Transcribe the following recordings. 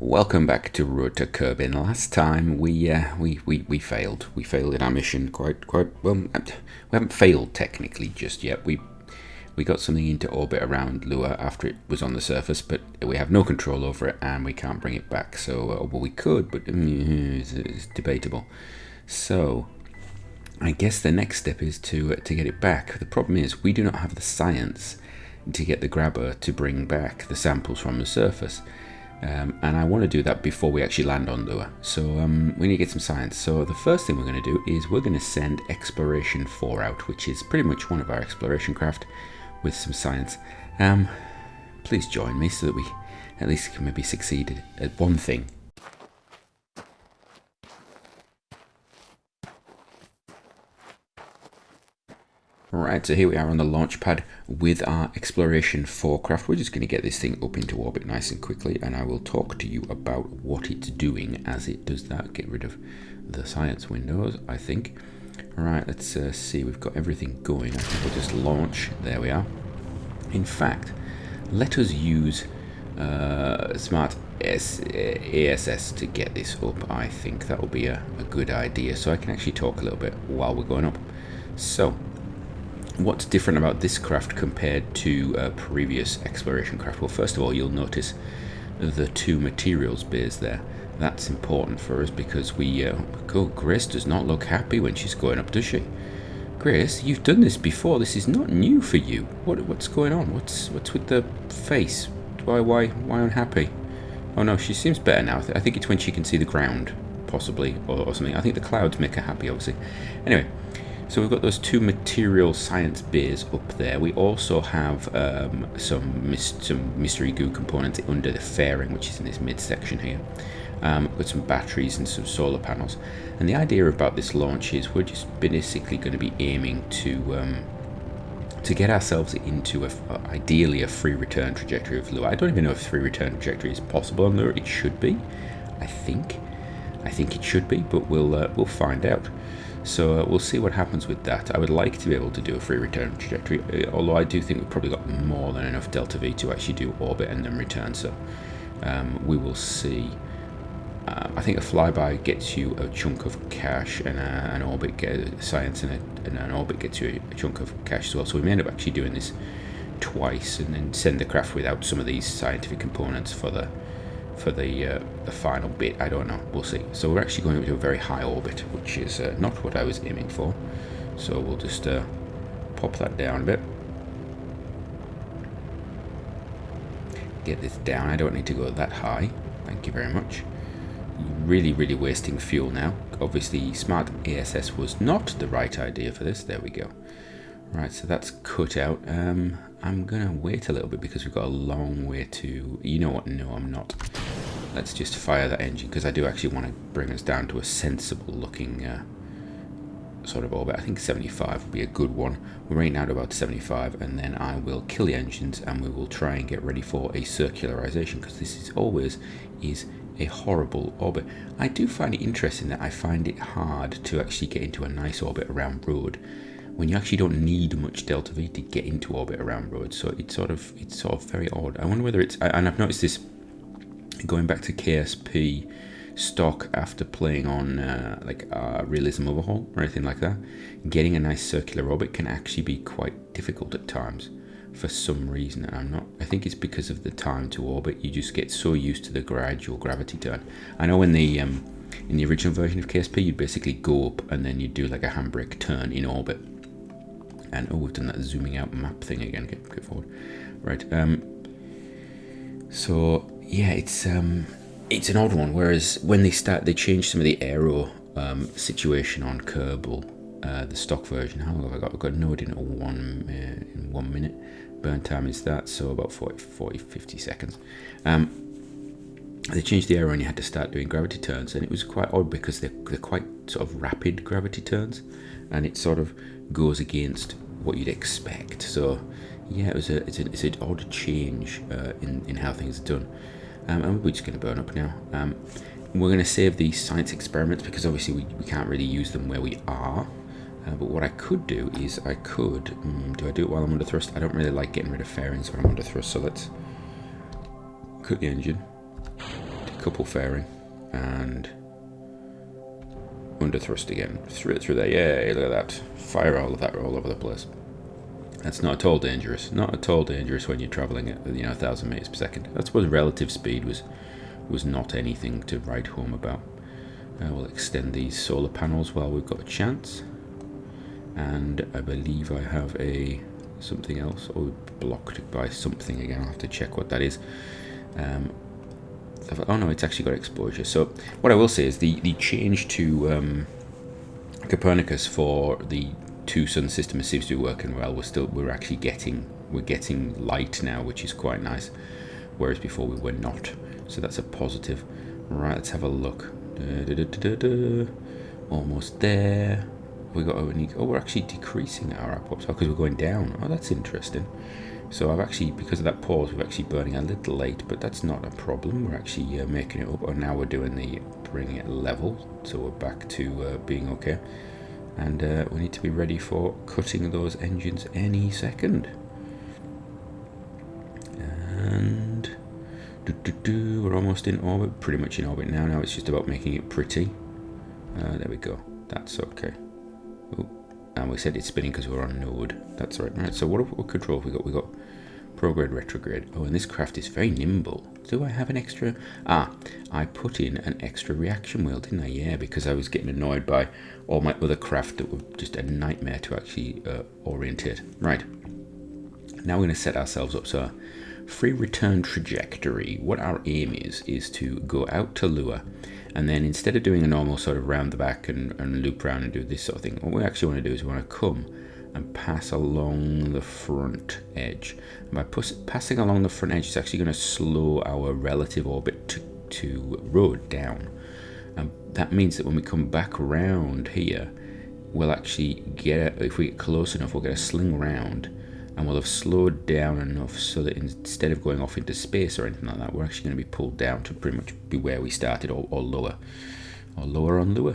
Welcome back to Rhode to Kerbin. Last time we failed. We failed in our mission quite well. We haven't failed technically just yet. We got something into orbit around Lua after it was on the surface, but we have no control over it and we can't bring it back. So well, we could, but it's debatable. So I guess the next step is to get it back. The problem is we do not have the science to get the grabber to bring back the samples from the surface. And I want to do that before we actually land on Lua. So we need to get some science. So the first thing we're going to do is we're going to send Exploration 4 out, which is pretty much one of our exploration craft with some science. Please join me so that we at least can maybe succeed at one thing. Right, so here we are on the launch pad with our Exploration 4 craft. We're just going to get this thing up into orbit nice and quickly, and I will talk to you about what it's doing as it does that. Get rid of the science windows, I think. Alright, let's see, we've got everything going. I think we'll just launch. There we are. In fact, let us use Smart ASS to get this up. I think that will be a good idea, so I can actually talk a little bit while we're going up. So, what's different about this craft compared to previous exploration craft? Well, first of all, you'll notice the two materials bays there. That's important for us because Grace does not look happy when she's going up, does she? Grace, you've done this before. This is not new for you. What's going on? What's with the face? Why unhappy? Oh no, she seems better now. I think it's when she can see the ground, possibly, or something. I think the clouds make her happy, obviously. Anyway. So we've got those two material science bays up there. We also have some mystery goo components under the fairing, which is in this midsection here. We've got some batteries and some solar panels. And the idea about this launch is we're just basically going to be aiming to get ourselves into ideally a free return trajectory of Lua. I don't even know if free return trajectory is possible on Lua. It should be, I think it should be, but we'll find out. So we'll see what happens with that. I would like to be able to do a free return trajectory, although I do think we've probably got more than enough delta V to actually do orbit and then return. So we will see. I think a flyby gets you a chunk of cash, and an orbit science and an orbit gets you a chunk of cash as well. So we may end up actually doing this twice, and then send the craft without some of these scientific components for the final bit. I don't know, we'll see. So we're actually going to a very high orbit, which is not what I was aiming for. So we'll just pop that down a bit, get this down. I don't need to go that high, thank you very much. Really wasting fuel now. Obviously Smart ASS was not the right idea for this. There we go. Right, so that's cut out. I'm gonna wait a little bit because we've got a long way to... You know what? No, I'm not. Let's just fire that engine because I do actually want to bring us down to a sensible looking sort of orbit. I think 75 would be a good one. We're right now at about 75, and then I will kill the engines and we will try and get ready for a circularization, because this is always a horrible orbit. I do find it interesting that I find it hard to actually get into a nice orbit around Rhode when you actually don't need much delta V to get into orbit around Rhode. So it's sort of very odd. I wonder whether it's, and I've noticed this going back to KSP stock after playing on Realism Overhaul or anything like that. Getting a nice circular orbit can actually be quite difficult at times for some reason, and I think it's because of the time to orbit. You just get so used to the gradual gravity turn. I know in the original version of KSP, you'd basically go up and then you'd do like a handbrake turn in orbit. And oh, we've done that zooming out map thing again. Get forward, right? So yeah, it's an odd one. Whereas when they change some of the aero situation on Kerbal, the stock version. How long have I got? I've got Node in 1 minute. Burn time is that, so about 50 seconds. They changed the aero and you had to start doing gravity turns, and it was quite odd because they're quite sort of rapid gravity turns, and it sort of goes against what you'd expect. So yeah, it's an odd change in how things are done. And we're just going to burn up now. We're going to save these science experiments because obviously we can't really use them where we are. But what I could do is do I do it while I'm under thrust? I don't really like getting rid of fairings when I'm under thrust, so let's cut the engine. couple fairing, and under thrust again, through there. Yay, look at that. Fire all of that all over the place. That's not at all dangerous. Not at all dangerous when you're traveling at 1,000 meters per second. That's what relative speed was not anything to write home about. We'll extend these solar panels while we've got a chance. And I believe I have something else. Oh, blocked by something again. I'll have to check what that is. Oh no, it's actually got exposure. So what I will say is the change to Copernicus for the two sun system seems to be working well. We're actually getting light now, which is quite nice, whereas before we were not. So that's a positive. Right, let's have a look. Almost there. We're actually decreasing our output because we're going down. Oh, that's interesting. So because of that pause, we're actually burning a little late, but that's not a problem. We're actually making it up. And now we're bringing it level, so we're back to being okay. And we need to be ready for cutting those engines any second. And we're almost in orbit, pretty much in orbit now. Now it's just about making it pretty. There we go. That's okay. Ooh. And we said it's spinning because we're on node. That's right. Right. So what control have we got? We got prograde, retrograde. Oh, and this craft is very nimble. Do I have an extra? I put in an extra reaction wheel, didn't I? Yeah, because I was getting annoyed by all my other craft that were just a nightmare to actually orientate. Right. Now we're going to set ourselves up. So free return trajectory. What our aim is to go out to Lua, and then instead of doing a normal sort of round the back and loop around and do this sort of thing, what we actually want to do is we want to come and pass along the front edge. And by passing along the front edge, it's actually going to slow our relative orbit to Rhode down. And that means that when we come back around here, we'll actually if we get close enough, we'll get a sling round, and we'll have slowed down enough so that instead of going off into space or anything like that, we're actually going to be pulled down to pretty much be where we started, or lower. Or lower on Lua.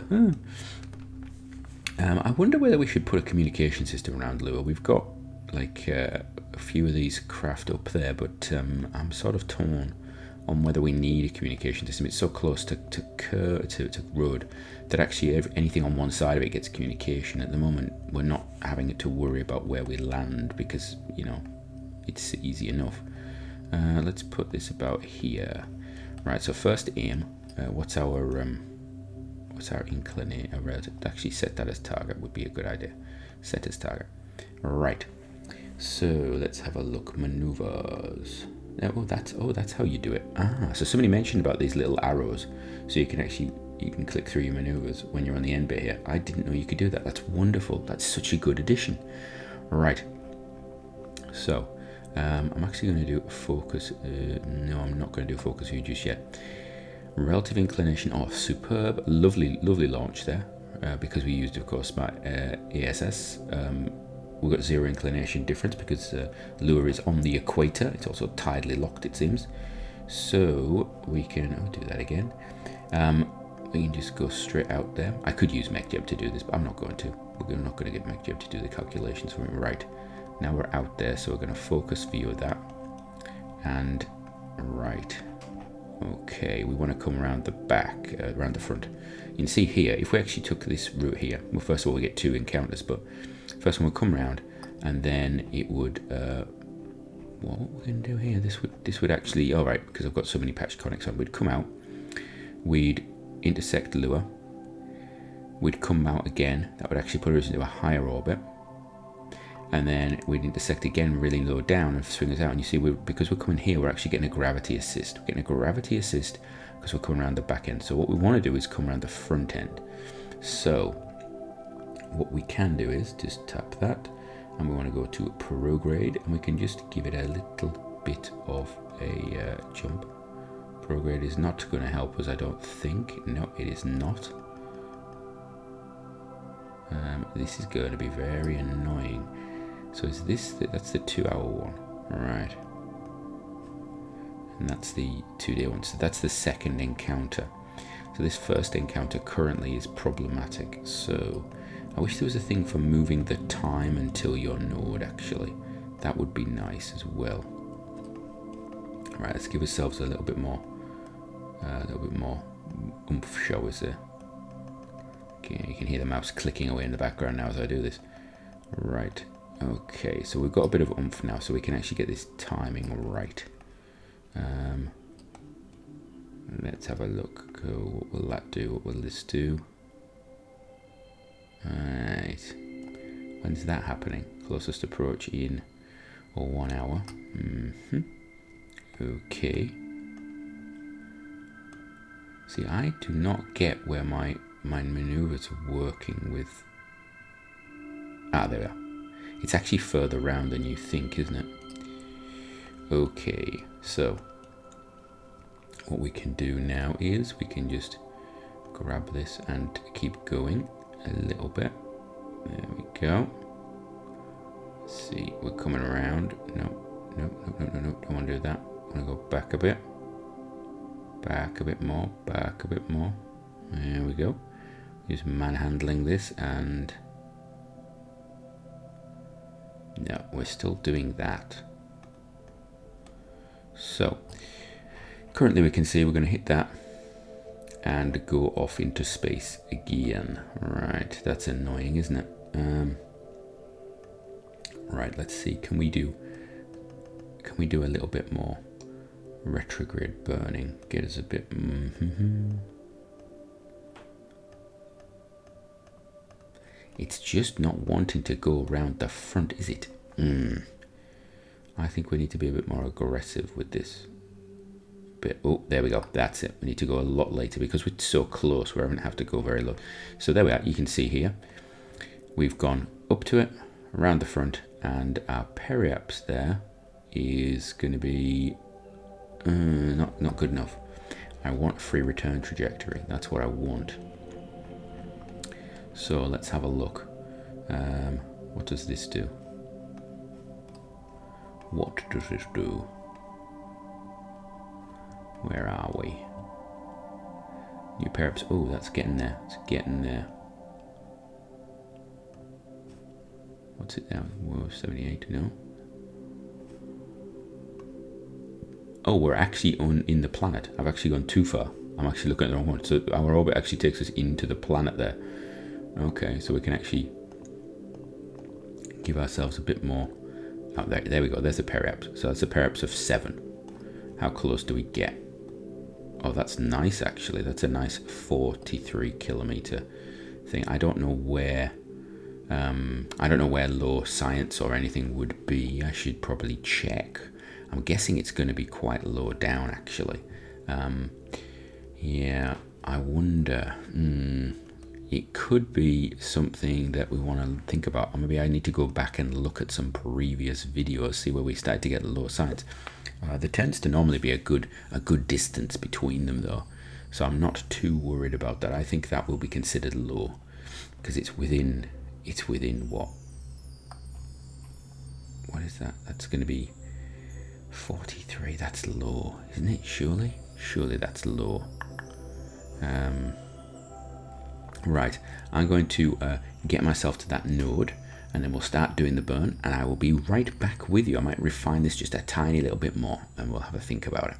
I wonder whether we should put a communication system around Lua. We've got like a few of these craft up there, but I'm sort of torn on whether we need a communication system. It's so close to Rhode that actually anything on one side of it gets communication. At the moment, we're not having to worry about where we land because, it's easy enough. Let's put this about here. Right, so first aim, what's our inclination? Actually set that as target would be a good idea. Set as target. Right, so let's have a look. Maneuvers. That's how you do it. So somebody mentioned about these little arrows, so you can click through your maneuvers when you're on the end bit here. I didn't know you could do that. That's wonderful. That's such a good addition. Right. So I'm actually going to do a focus. No, I'm not going to do a focus view just yet. Relative inclination. Oh, superb, lovely launch there. Because we used, of course, my ASS. We've got zero inclination difference because Lua is on the equator. It's also tidally locked, it seems. So we can do that again. We can just go straight out there. I could use MechJeb to do this, but I'm not going to. We're not going to get MechJeb to do the calculations for me. Right. Now we're out there, so we're going to focus view of that. And right. Okay, we want to come around the back, around the front. You can see here, if we actually took this route here, well, first of all, we get two encounters, but first one would come around, and then it would, what we're going to do here, this would actually, all right, because I've got so many patch connects on, we'd come out, we'd intersect Lua, we'd come out again, that would actually put us into a higher orbit, and then we'd intersect again really low down and swing us out, and you see, because we're coming here, we're actually getting a gravity assist. We're getting a gravity assist because we're coming around the back end. So what we want to do is come around the front end. So what we can do is just tap that, and we want to go to prograde, and we can just give it a little bit of a jump. Prograde is not going to help us, I don't think. No, it is not. This is going to be very annoying. So is this, that's the 2 hour one, right? And that's the 2 day one, so that's the second encounter. So this first encounter currently is problematic. So I wish there was a thing for moving the time until your node, actually. That would be nice as well. Right, let's give ourselves a little bit more little bit more oomph, shall we say. Okay, you can hear the mouse clicking away in the background now as I do this. Right, okay, so we've got a bit of oomph now, so we can actually get this timing right. Let's have a look. What will that do? What will this do? Right. When's that happening? Closest approach in 1 hour. Okay. See, I do not get where my maneuvers are working with. Ah, there we are. It's actually further round than you think, isn't it? Okay, so what we can do now is we can just grab this and keep going a little bit. There we go. Let's see, we're coming around. No, don't want to do that. I want to go back a bit. Back a bit more, back a bit more. There we go. Just manhandling this, and no, we're still doing that. So currently we can see we're going to hit that and go off into space again. Right, that's annoying, isn't it? Right, let's see, can we do a little bit more retrograde burning? Get us a bit. It's just not wanting to go around the front, is it? I think we need to be a bit more aggressive with this bit. Oh, there we go. That's it. We need to go a lot later because we're so close. We don't have to go very low. So there we are. You can see here we've gone up to it, around the front, and our periaps there is going to be not good enough. I want a free return trajectory. That's what I want. So let's have a look. What does this do? What does this do? Where are we? New periaps. Oh, that's getting there. It's getting there. What's it now? Whoa, 78, no? Oh, we're actually in the planet. I've actually gone too far. I'm actually looking at the wrong one. So our orbit actually takes us into the planet there. Okay, so we can actually give ourselves a bit more. Oh, there we go. There's the periaps. So that's a periaps of 7. How close do we get? Oh, that's nice, actually. That's a nice 43 kilometer thing. I don't know where low science or anything would be. I should probably check. I'm guessing it's going to be quite low down, actually. Yeah, I wonder. It could be something that we want to think about. Or maybe I need to go back and look at some previous videos, see where we started to get the low science. There tends to normally be a good distance between them, though, so I'm not too worried about that. I think that will be considered low because it's within what is that? That's going to be 43. That's low, isn't it? Surely that's low. Right, I'm going to get myself to that node, and then we'll start doing the burn, and I will be right back with you. I might refine this just a tiny little bit more, and we'll have a think about it.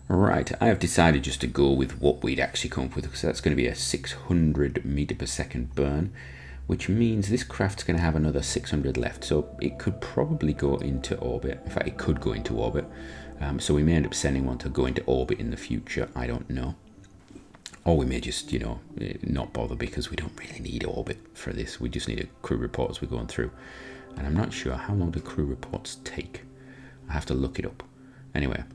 Right, I have decided just to go with what we'd actually come up with, because that's going to be a 600 meter per second burn, which means this craft's going to have another 600 left, so it could probably go into orbit. In fact, it could go into orbit, so we may end up sending one to go into orbit in the future. I don't know. Or we may just, not bother because we don't really need orbit for this. We just need a crew report as we're going through. And I'm not sure how long do crew reports take. I have to look it up. Anyway,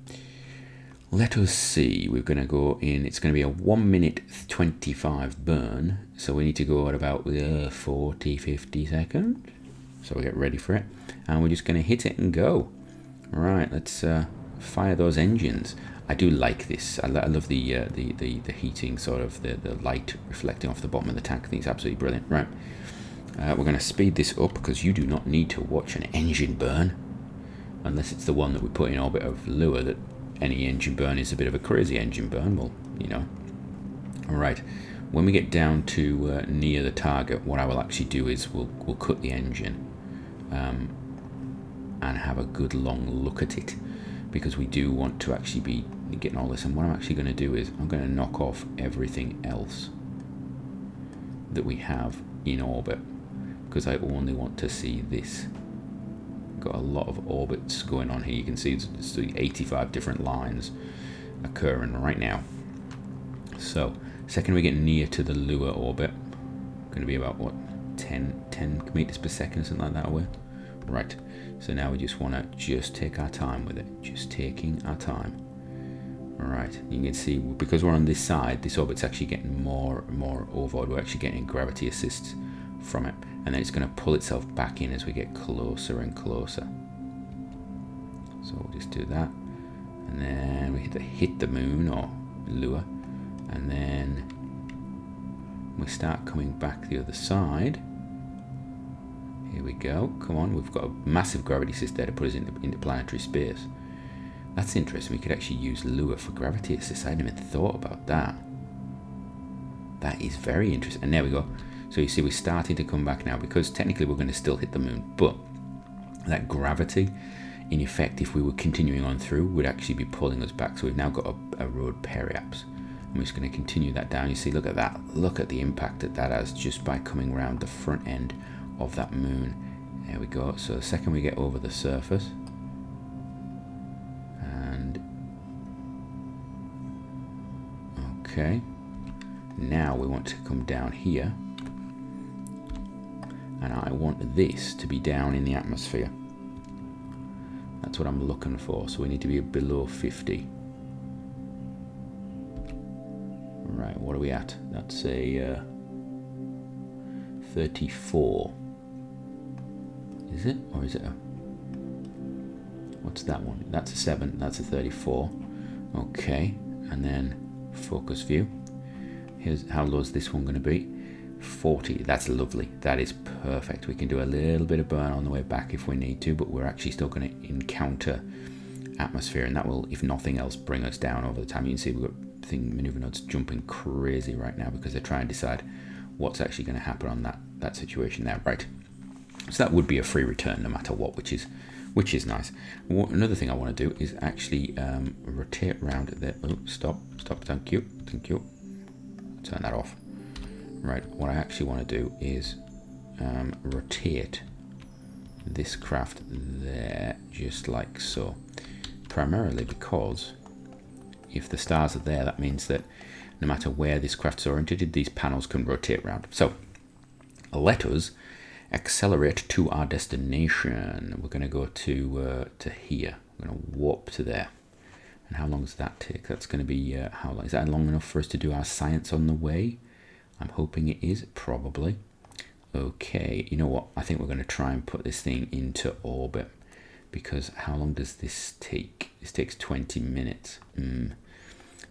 let us see. We're going to go in. It's going to be a 1 minute 25 burn. So we need to go at about 40, 50 seconds. So we get ready for it. And we're just going to hit it and go. All right, let's fire those engines. I do like this. I love the heating, sort of the light reflecting off the bottom of the tank. I think it's absolutely brilliant. Right, we're going to speed this up because you do not need to watch an engine burn, unless it's the one that we put in orbit of Lua. That any engine burn is a bit of a crazy engine burn. Well, All right, when we get down to near the target, what I will actually do is we'll cut the engine and have a good long look at it, because we do want to actually be getting all this, and what I'm actually going to do is I'm going to knock off everything else that we have in orbit, because I only want to see this. Got a lot of orbits going on here. You can see it's 85 different lines occurring right now. So second we get near to the Lua orbit, going to be about what, 10 meters per second, something like that away. Right, so now we just want to take our time with it, just taking our time. Alright, you can see because we're on this side, this orbit's actually getting more and more overboard. We're actually getting gravity assists from it, and then it's going to pull itself back in as we get closer and closer. So we'll just do that, and then we hit the moon or Lua, and then we start coming back the other side. Here we go, come on, we've got a massive gravity assist there to put us into planetary space. That's interesting, we could actually use Lua for gravity assist. I hadn't even thought about that. That is very interesting. And there we go. So you see we're starting to come back now, because technically we're going to still hit the moon, but that gravity, in effect, if we were continuing on through, would actually be pulling us back. So we've now got a Rhode periapse. I'm just going to continue that down. You see, look at that. Look at the impact that has just by coming around the front end of that moon. There we go. So the second we get over the surface, and okay, now we want to come down here, and I want this to be down in the atmosphere. That's what I'm looking for. So we need to be below 50. Right, what are we at? That's a 34. Is it? Or is it a... What's that one? That's a 7. That's a 34. Okay, and then focus view. Here's how low is this one going to be? 40. That's lovely. That is perfect. We can do a little bit of burn on the way back if we need to, but we're actually still going to encounter atmosphere, and that will, if nothing else, bring us down over the time. You can see we've got maneuver nodes jumping crazy right now because they're trying to decide what's actually going to happen on that situation there. Right. So that would be a free return no matter what, which is nice. Another thing I want to do is actually rotate around there. Oh, stop, thank you. Turn that off. Right, what I actually want to do is rotate this craft there, just like so. Primarily because if the stars are there, that means that no matter where this craft's oriented, these panels can rotate around. So let us accelerate to our destination. We're going to go to here. We're going to warp to there. And how long does that take? That's going to be how long? Is that long enough for us to do our science on the way? I'm hoping it is, probably. Okay, you know what? I think we're going to try and put this thing into orbit, because how long does this take? This takes 20 minutes.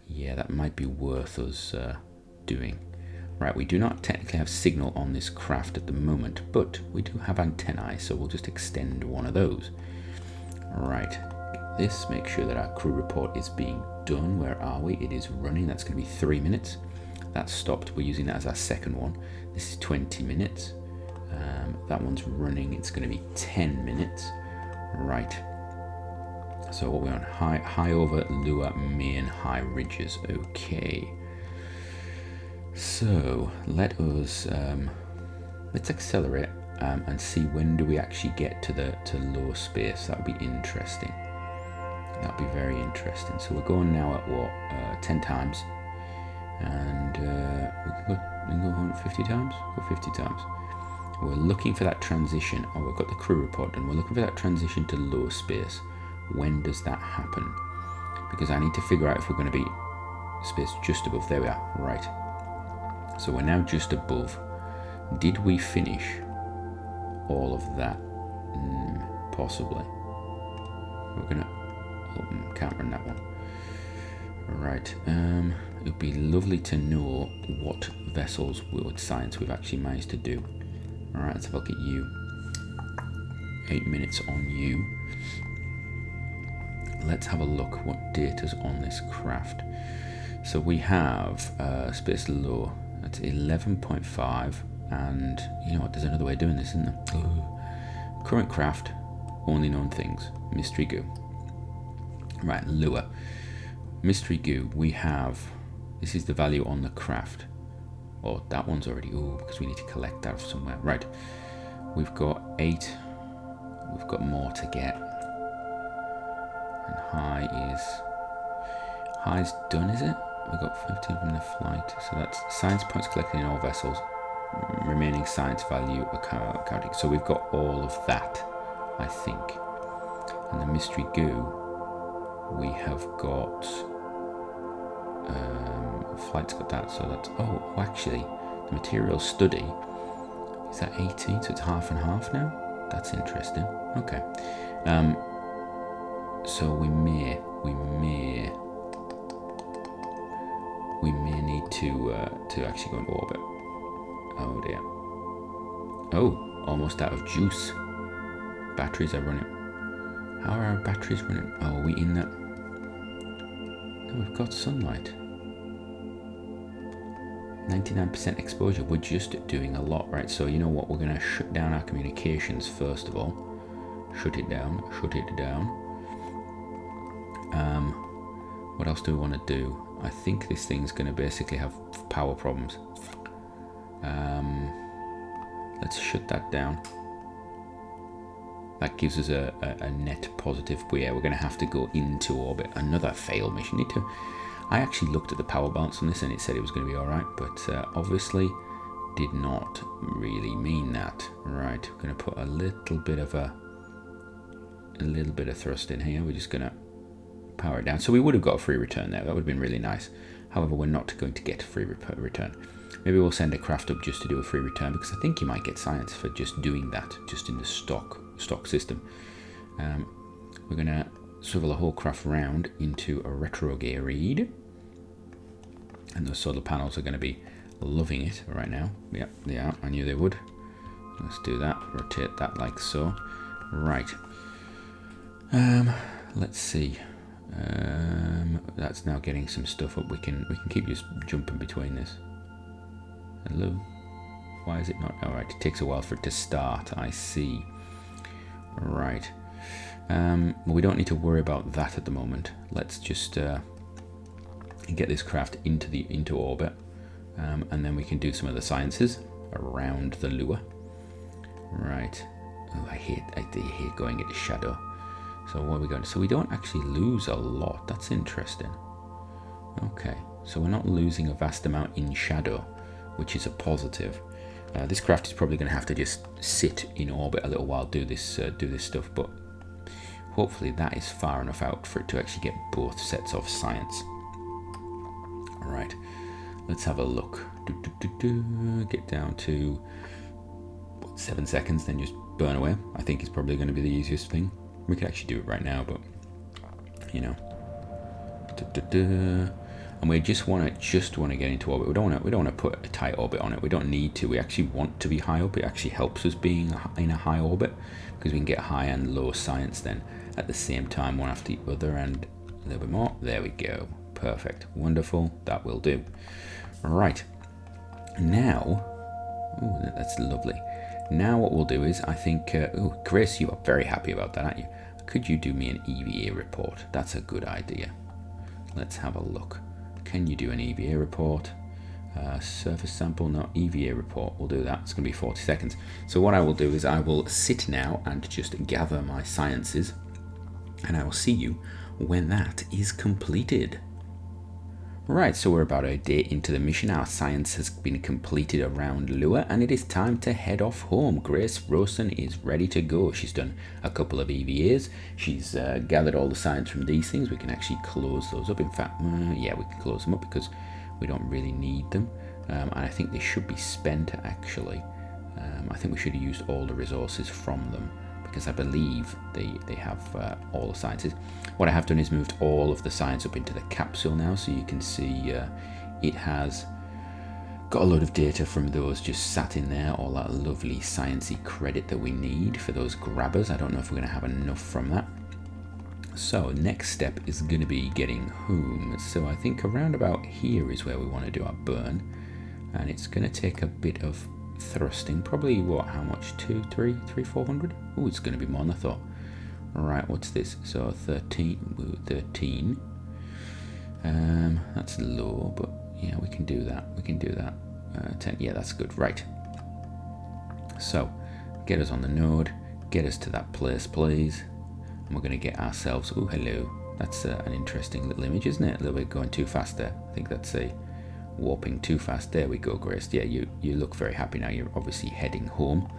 Yeah, that might be worth us doing. Right, we do not technically have signal on this craft at the moment, but we do have antennae, so we'll just extend one of those. Right, this, make sure that our crew report is being done. Where are we? It is running. That's going to be 3 minutes. That's stopped. We're using that as our second one. This is 20 minutes. That one's running. It's going to be 10 minutes. Right. So what we're on? High over Lua main high ridges. Okay. So let us let's accelerate and see when do we actually get to low space. That would be interesting. That would be very interesting. So we're going now at what 10 times. And we can go 150 times. Go 50 times. We're looking for that transition. Oh, we've got the crew report done. We're looking for that transition to low space. When does that happen? Because I need to figure out if we're going to be space just above. There we are. Right. So we're now just above. Did we finish all of that? Possibly. We're going to can't run that one. Right. It would be lovely to know what vessels with science we've actually managed to do. Alright, let's have a look at you. 8 minutes on you. Let's have a look what data's on this craft. So we have space low. That's 11.5. And you know what, there's another way of doing this, isn't there? Current craft, only known things. Mystery goo. Right, Lua. mystery goo, we have, this is the value on the craft. Oh, that one's already, oh, because we need to collect that somewhere. Right, we've got 8, we've got more to get. And high's done, is it? We've got 15 from the flight, so that's science points collected in all vessels, remaining science value accounting. So we've got all of that, I think. And the mystery goo, we have got, flight's got that, so that's, oh, actually, the material study, is that 18, so it's half and half now? That's interesting, okay. So we may need to actually go into orbit. Oh dear. Oh, almost out of juice. Batteries are running. How are our batteries running? Oh, are we in that? No, we've got sunlight. 99% exposure. We're just doing a lot, right? So you know what? We're going to shut down our communications first of all. Shut it down. Shut it down. What else do we want to do? I think this thing's going to basically have power problems. Let's shut that down. That gives us a net positive. But yeah, we're going to have to go into orbit. Another fail mission. I actually looked at the power balance on this and it said it was going to be alright, but obviously did not really mean that. Right, we're going to put a little bit of thrust in here. We're just going to power it down. So we would have got a free return there. That would have been really nice. However, we're not going to get a free return. Maybe we'll send a craft up just to do a free return, because I think you might get science for just doing that, just in the stock system. We're going to swivel the whole craft round into a retrograde, and those solar panels are going to be loving it right now. Yep, they are. I knew they would. Let's do that. Rotate that like so. Right. Let's see. That's now getting some stuff up. We can keep just jumping between this. Hello. Why is it not? All right. It takes a while for it to start. I see. Right. Well, we don't need to worry about that at the moment. Let's just get this craft into orbit, and then we can do some of the sciences around the lure. Right. Oh, I hate going into shadow. So what are we going to? So we don't actually lose a lot. That's interesting. Okay. So we're not losing a vast amount in shadow, which is a positive. This craft is probably going to have to just sit in orbit a little while, do this stuff, but hopefully that is far enough out for it to actually get both sets of science. All right, let's have a look. Get down to 7 seconds, then just burn away. I think it's probably going to be the easiest thing. We could actually do it right now, but you know. And we just want to get into orbit. We don't want to put a tight orbit on it. We don't need to. We actually want to be high up. It actually helps us being in a high orbit, because we can get high and low science then at the same time, one after the other, and a little bit more. There we go. Perfect. Wonderful. That will do. Right. Now, oh, that's lovely. Now what we'll do is, I think, oh, Grace, you are very happy about that, aren't you? Could you do me an EVA report? That's a good idea. Let's have a look. Can you do an EVA report? Surface sample, no, EVA report. We'll do that. It's going to be 40 seconds. So what I will do is I will sit now and just gather my sciences, and I will see you when that is completed. Right, so we're about a day into the mission. Our science has been completed around Lua, and it is time to head off home. Grace Rosen is ready to go. She's done a couple of EVAs. She's gathered all the science from these things. We can actually close those up. In fact, yeah, we can close them up because we don't really need them. And I think they should be spent, actually. I think we should have used all the resources from them, because I believe they have all the sciences. What I have done is moved all of the science up into the capsule now, so you can see it has got a load of data from those just sat in there, all that lovely sciencey credit that we need for those grabbers. I don't know if we're going to have enough from that. So next step is going to be getting home. So I think around about here is where we want to do our burn, and it's going to take a bit of thrusting, probably what, how much, 400? Oh, it's going to be more than I thought. Right, what's this? So 13. That's low, but yeah, we can do that. We can do that. 10. Yeah, that's good. Right. So, get us on the node. Get us to that place, please. And we're going to get ourselves. Oh, hello. That's an interesting little image, isn't it? A little bit going too fast there. I think that's a warping too fast. There we go, Grace. Yeah, you look very happy now. You're obviously heading home.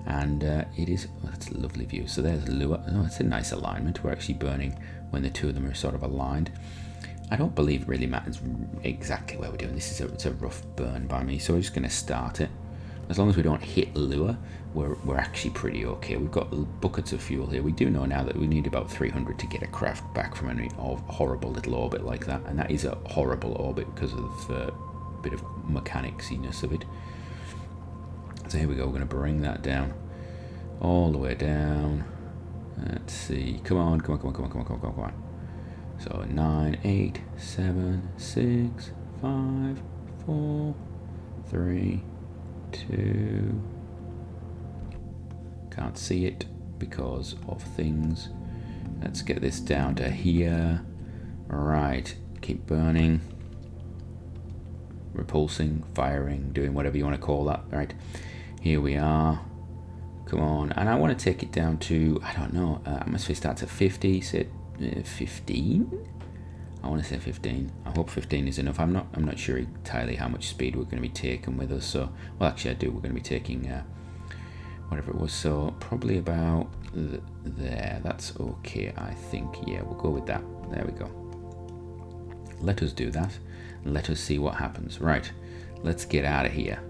And it is, oh, that's a lovely view. So there's Lua. Oh, it's a nice alignment. We're actually burning when the two of them are sort of aligned. I don't believe it really matters exactly where we're doing. It's a rough burn by me, so we're just going to start it. As long as we don't hit Lua, we're actually pretty okay. We've got buckets of fuel here. We do know now that we need about 300 to get a craft back from a horrible little orbit like that, and that is a horrible orbit because of a bit of mechanicsiness of it. So here we go. We're going to bring that down, all the way down. Let's see. Come on. So 9, 8, 7, 6, 5, 4, 3, 2. Can't see it because of things. Let's get this down to here. Right. Keep burning. Repulsing, firing, doing whatever you want to call that. Right. Here we are. Come on. And I want to take it down to, I don't know, atmosphere starts at 50. Say 15. I want to say 15. I hope 15 is enough. I'm not sure entirely how much speed we're going to be taking with us. So, well, actually, I do. We're going to be taking whatever it was. So probably about there. That's okay, I think. Yeah, we'll go with that. There we go. Let us do that. Let us see what happens. Right. Let's get out of here.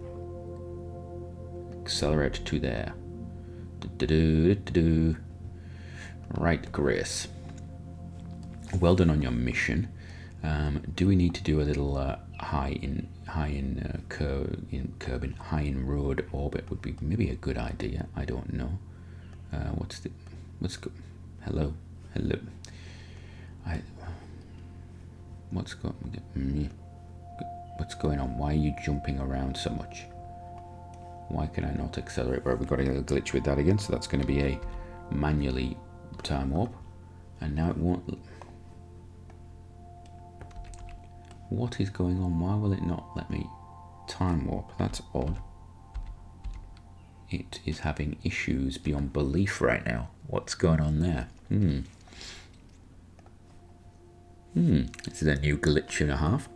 Accelerate to there. Right, Grace. Well done on your mission. Do we need to do a little high in Kerbin, high in Rhode orbit would be maybe a good idea. I don't know. Hello. What's going on? Why are you jumping around so much? Why can I not accelerate? Right, we've got a little glitch with that again, so that's going to be a manually time warp. And now it won't. What is going on? Why will it not let me time warp? That's odd. It is having issues beyond belief right now. What's going on there? This is a new glitch and a half.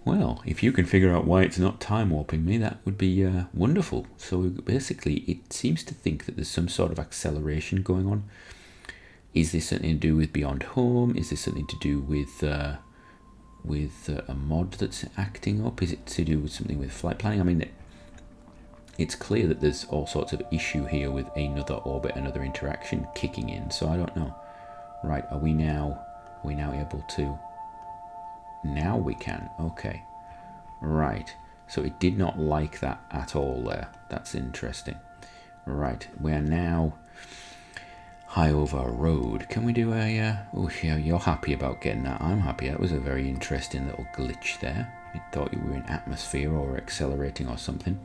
Well, if you can figure out why it's not time warping me, that would be wonderful. So basically, it seems to think that there's some sort of acceleration going on. Is this something to do with BeyondHome? Is this something to do with a mod that's acting up? Is it to do with something with flight planning? I mean, it's clear that there's all sorts of issue here with another orbit, another interaction kicking in. So I don't know. Right, are we now able to? Now we can. Okay. Right. So it did not like that at all there. That's interesting. Right. We are now high over Rhode. Can we do a... oh, yeah, you're happy about getting that. I'm happy. That was a very interesting little glitch there. I thought you were in atmosphere or accelerating or something.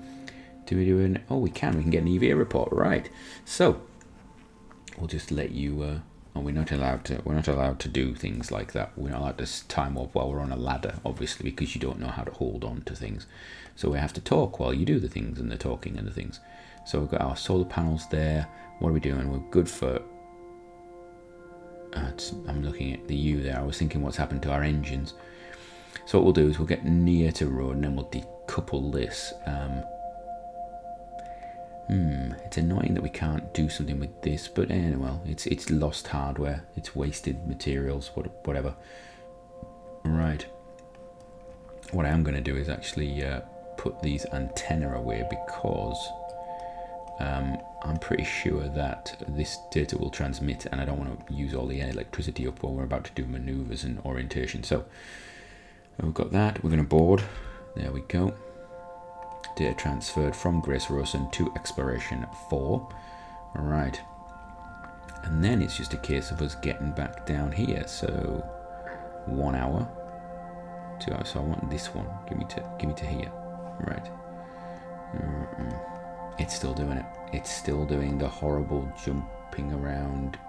Do we do an... oh, we can get an EVA report. Right. So, we'll just let you... and we're not allowed to do things like that. We're not allowed to time warp while we're on a ladder, obviously, because you don't know how to hold on to things. So we have to talk while you do the things and the talking and the things. So we've got our solar panels there. What are we doing? We're good for... I'm looking at the U there. I was thinking what's happened to our engines. So what we'll do is we'll get near to Rhode and then we'll decouple this. It's annoying that we can't do something with this, but well, it's lost hardware, it's wasted materials, whatever. Right. What I am going to do is actually put these antenna away because I'm pretty sure that this data will transmit, and I don't want to use all the electricity up while we're about to do maneuvers and orientation. So we've got that. We're going to board. There we go. Data transferred from Grace Rosen to Exploration 4. Alright. And then it's just a case of us getting back down here. So 1 hour, 2 hours. So I want this one. Give me to here. Right. It's still doing it. It's still doing the horrible jumping around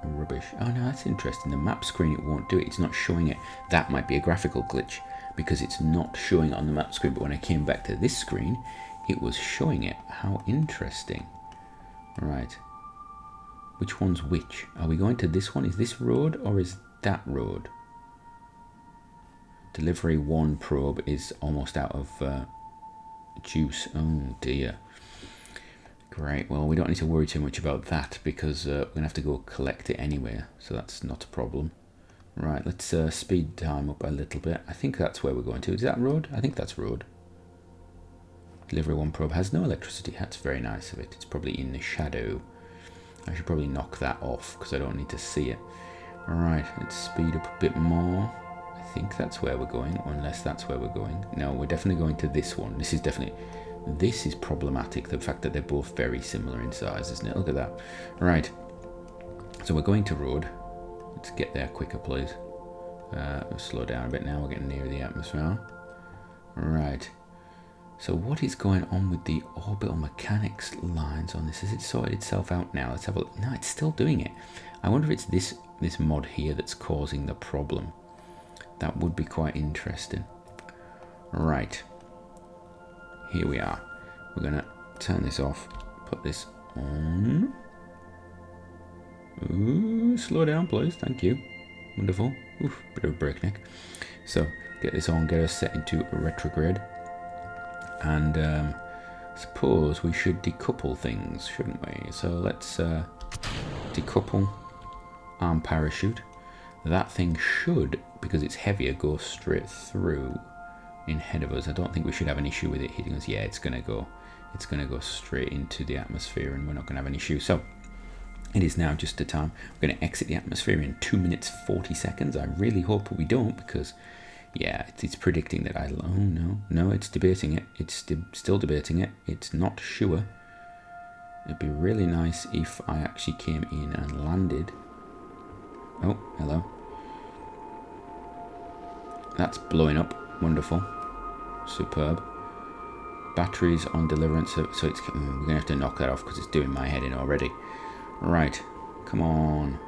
rubbish. Oh no, that's interesting. The map screen, it won't do it. It's not showing it. That might be a graphical glitch because it's not showing it on the map screen. But when I came back to this screen, it was showing it. How interesting. Right. Which one's which? Are we going to this one? Is this road or is that road? Delivery 1 probe is almost out of juice. Oh dear. Great. Well, we don't need to worry too much about that because we're going to have to go collect it anyway. So that's not a problem. Right, let's speed time up a little bit. I think that's where we're going to. Is that road? I think that's road. Delivery 1 probe has no electricity. That's very nice of it. It's probably in the shadow. I should probably knock that off because I don't need to see it. Alright, let's speed up a bit more. I think that's where we're going, unless that's where we're going. No, we're definitely going to this one. This is problematic, the fact that they're both very similar in size, isn't it? Look at that. Right, so we're going to road. Let's get there quicker, please. We'll slow down a bit now, we're getting near the atmosphere. Right. So what is going on with the orbital mechanics lines on this? Has it sorted itself out now? Let's have a look. No, it's still doing it. I wonder if it's this mod here that's causing the problem. That would be quite interesting. Right. Here we are. We're going to turn this off. Put this on. Ooh, slow down, please. Thank you. Wonderful. Oof, bit of a breakneck. So, get this on. Get us set into retrograde. And suppose we should decouple things, shouldn't we? So let's decouple arm parachute. That thing should, because it's heavier, go straight through in head of us. I don't think we should have an issue with it hitting us. Yeah, it's gonna go straight into the atmosphere, and we're not gonna have an issue. So it is now just the time. We're gonna exit the atmosphere in 2 minutes 40 seconds. I really hope we don't, because yeah, it's predicting that oh no, it's debating it. It's still debating it. It's not sure. It'd be really nice if I actually came in and landed. Oh, hello. That's blowing up. Wonderful. Superb. Batteries on deliverance. So it's we're going to have to knock that off because it's doing my head in already. Right. Come on.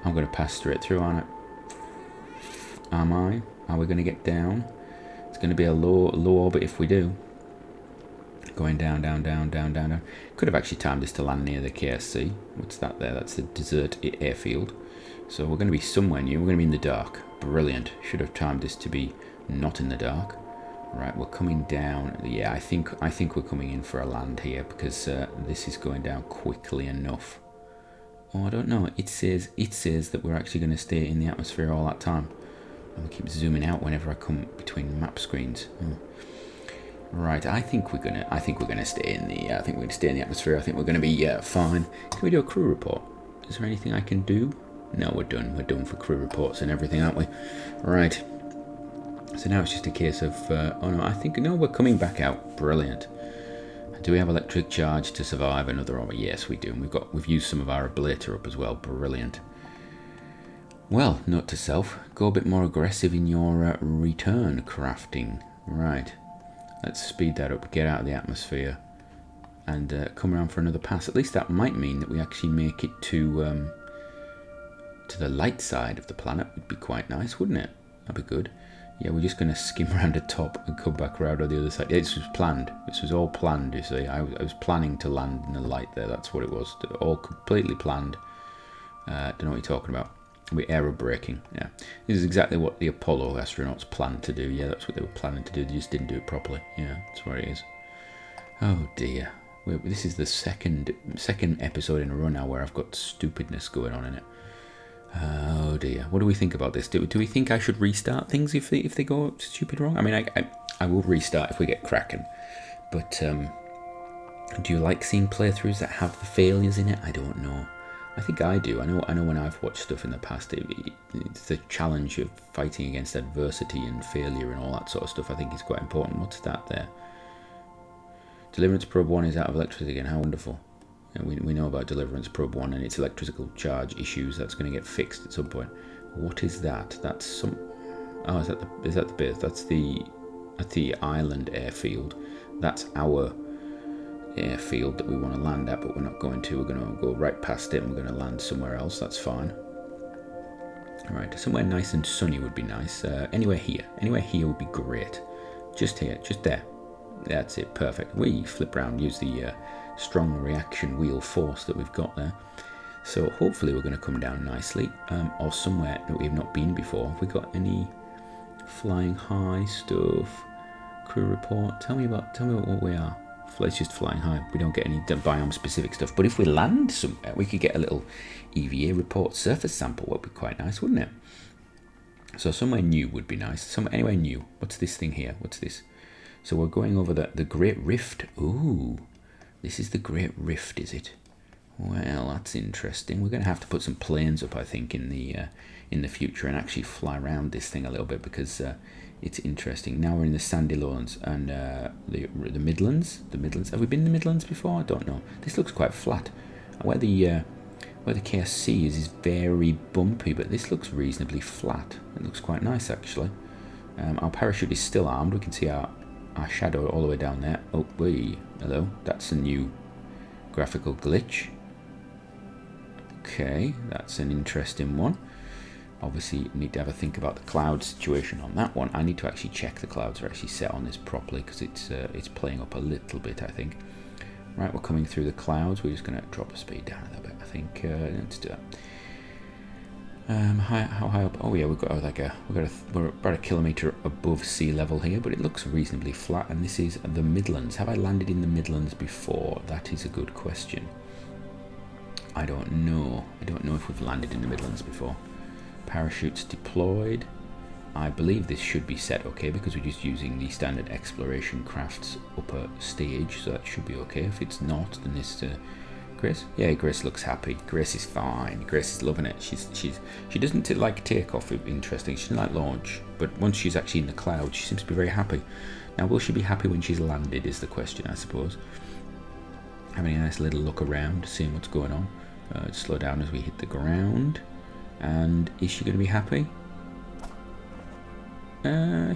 I'm going to pass straight through on it. Am I? Are we going to get down? It's going to be a low orbit if we do. Going down. Could have actually timed this to land near the KSC. What's that there? That's the desert airfield. So we're going to be somewhere new. We're going to be in the dark. Brilliant. Should have timed this to be not in the dark. Right, we're coming down. Yeah, I think we're coming in for a land here because this is going down quickly enough. Oh, I don't know. It says that we're actually going to stay in the atmosphere all that time. I'm gonna keep zooming out whenever I come between map screens. Right, I think we're gonna stay in the. I think we're gonna stay in the atmosphere. I think we're gonna be fine. Can we do a crew report? Is there anything I can do? No, we're done. We're done for crew reports and everything, aren't we? Right. So now it's just a case of. Oh no, I think no. We're coming back out. Brilliant. Do we have electric charge to survive another orbit? Yes, we do. And we've used some of our ablator up as well. Brilliant. Well, note to self, go a bit more aggressive in your return crafting. Right, let's speed that up, get out of the atmosphere, and come around for another pass. At least that might mean that we actually make it to the light side of the planet. Would be quite nice, wouldn't it? That'd be good. Yeah, we're just going to skim around the top and come back around on the other side. Yeah, this was planned. This was all planned, you see. I was planning to land in the light there. That's what it was. All completely planned. Don't know what you're talking about. We're aerobraking, yeah. This is exactly what the Apollo astronauts planned to do. Yeah, that's what they were planning to do. They just didn't do it properly. Yeah, that's where it is. Oh dear. This is the second episode in a row now where I've got stupidness going on in it. Oh dear. What do we think about this? Do we think I should restart things if they go stupid wrong? I mean, I will restart if we get cracking. But do you like seeing playthroughs that have the failures in it? I don't know. I think I do. I know when I've watched stuff in the past, it's the challenge of fighting against adversity and failure and all that sort of stuff. I think is quite important. What's that there? Deliverance Probe 1 is out of electricity again. How wonderful. And we know about Deliverance Probe 1 and its electrical charge issues. That's going to get fixed at some point. What is that? That's some... Oh, is that the base? That's the island airfield. That's our airfield that we want to land at, but we're not going to. We're going to go right past it and we're going to land somewhere else. That's fine. Alright, somewhere nice and sunny would be nice. Anywhere here. Anywhere here would be great. Just here, just there. That's it, perfect. We flip around, use the strong reaction wheel force that we've got there. So hopefully we're going to come down nicely, or somewhere that we've not been before. Have we got any flying high stuff? Crew report. Tell me what we are. It's just flying high. We don't get any biome specific stuff. But if we land somewhere, we could get a little EVA report surface sample. Would be quite nice, wouldn't it? So somewhere new would be nice. Anywhere new. What's this thing here? What's this? So we're going over the Great Rift. Ooh, this is the Great Rift, is it? Well, that's interesting. We're going to have to put some planes up, I think, in the future and actually fly around this thing a little bit because it's interesting. Now we're in the Sandy Lowlands and the Midlands. The Midlands. Have we been in the Midlands before? I don't know. This looks quite flat. Where the KSC is very bumpy, but this looks reasonably flat. It looks quite nice, actually. Our parachute is still armed. We can see our shadow all the way down there. Oh, hello. That's a new graphical glitch. Okay, that's an interesting one. Obviously, you need to have a think about the cloud situation on that one. I need to actually check the clouds are actually set on this properly because it's playing up a little bit, I think. Right, we're coming through the clouds. We're just going to drop the speed down a little bit, I think. Let's do that. How high up? Oh yeah, we're about a kilometre above sea level here, but it looks reasonably flat. And this is the Midlands. Have I landed in the Midlands before? That is a good question. I don't know. I don't know if we've landed in the Midlands before. Parachutes deployed. I believe this should be set okay because we're just using the standard exploration crafts upper stage, so that should be okay. If it's not, then this Grace? Yeah, Grace looks happy. Grace is fine. Grace is loving it. She doesn't like takeoff. Interesting. She doesn't like launch, but once she's actually in the cloud, she seems to be very happy. Now, will she be happy when she's landed? Is the question, I suppose. Having a nice little look around, seeing what's going on. Slow down as we hit the ground. And is she going to be happy?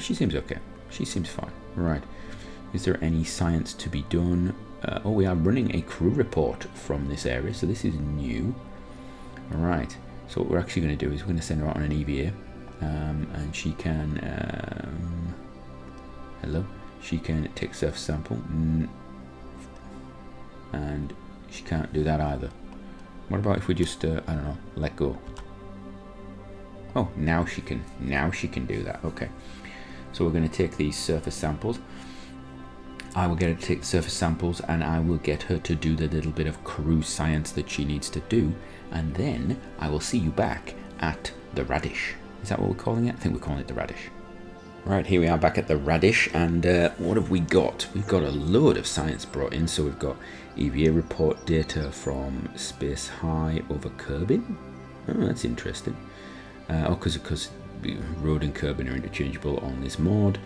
She seems okay. She seems fine. Right. Is there any science to be done? Oh, we are running a crew report from this area, so this is new. Right. So what we're actually going to do is we're going to send her out on an EVA, and she can. Hello. She can take surface sample, and she can't do that either. What about if we just I don't know, let go? Oh, now she can. Now she can do that. Okay. So we're going to take these surface samples. I will get her to take the surface samples, and I will get her to do the little bit of crew science that she needs to do, and then I will see you back at the Radish. Is that what we're calling it? I think we're calling it the Radish. Right, here we are back at the Radish, and what have we got? We've got a load of science brought in. So we've got EVA report data from Space High over Kerbin. Oh, that's interesting. Because Rhode and Kerbin are interchangeable on this mod.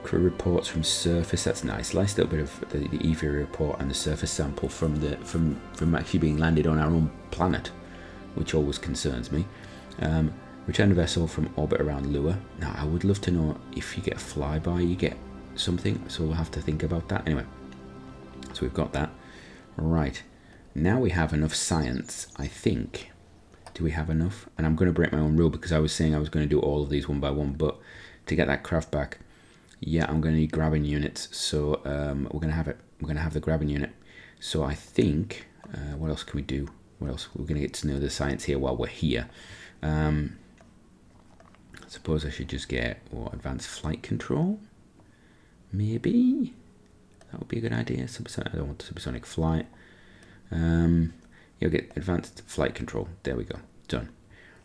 Crew reports from surface. That's nice. Nice little bit of the EVA report and the surface sample from actually being landed on our own planet, which always concerns me. Return vessel from orbit around Lua. Now, I would love to know if you get a flyby, you get something. So we'll have to think about that. Anyway, so we've got that. Right. Now we have enough science, I think. Do we have enough? And I'm going to break my own rule because I was saying I was going to do all of these one by one, but to get that craft back, yeah, I'm going to need grabbing units. So we're going to have it. We're going to have the grabbing unit. So I think, what else can we do? What else? We're going to get to know the science here while we're here. I suppose I should just get advanced flight control. Maybe that would be a good idea. I don't want supersonic flight. You'll get advanced flight control. There we go. Done.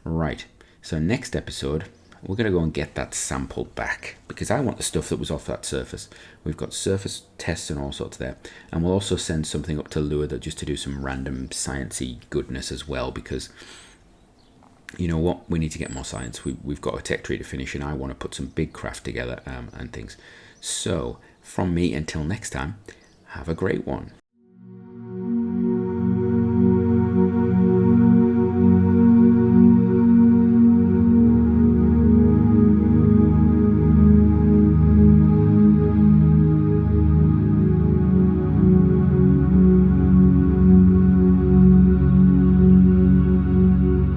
Right. So next episode, we're going to go and get that sample back because I want the stuff that was off that surface. We've got surface tests and all sorts there. And we'll also send something up to Lua just to do some random sciencey goodness as well because, you know what, we need to get more science. We've got a tech tree to finish and I want to put some big craft together and things. So from me until next time, have a great one.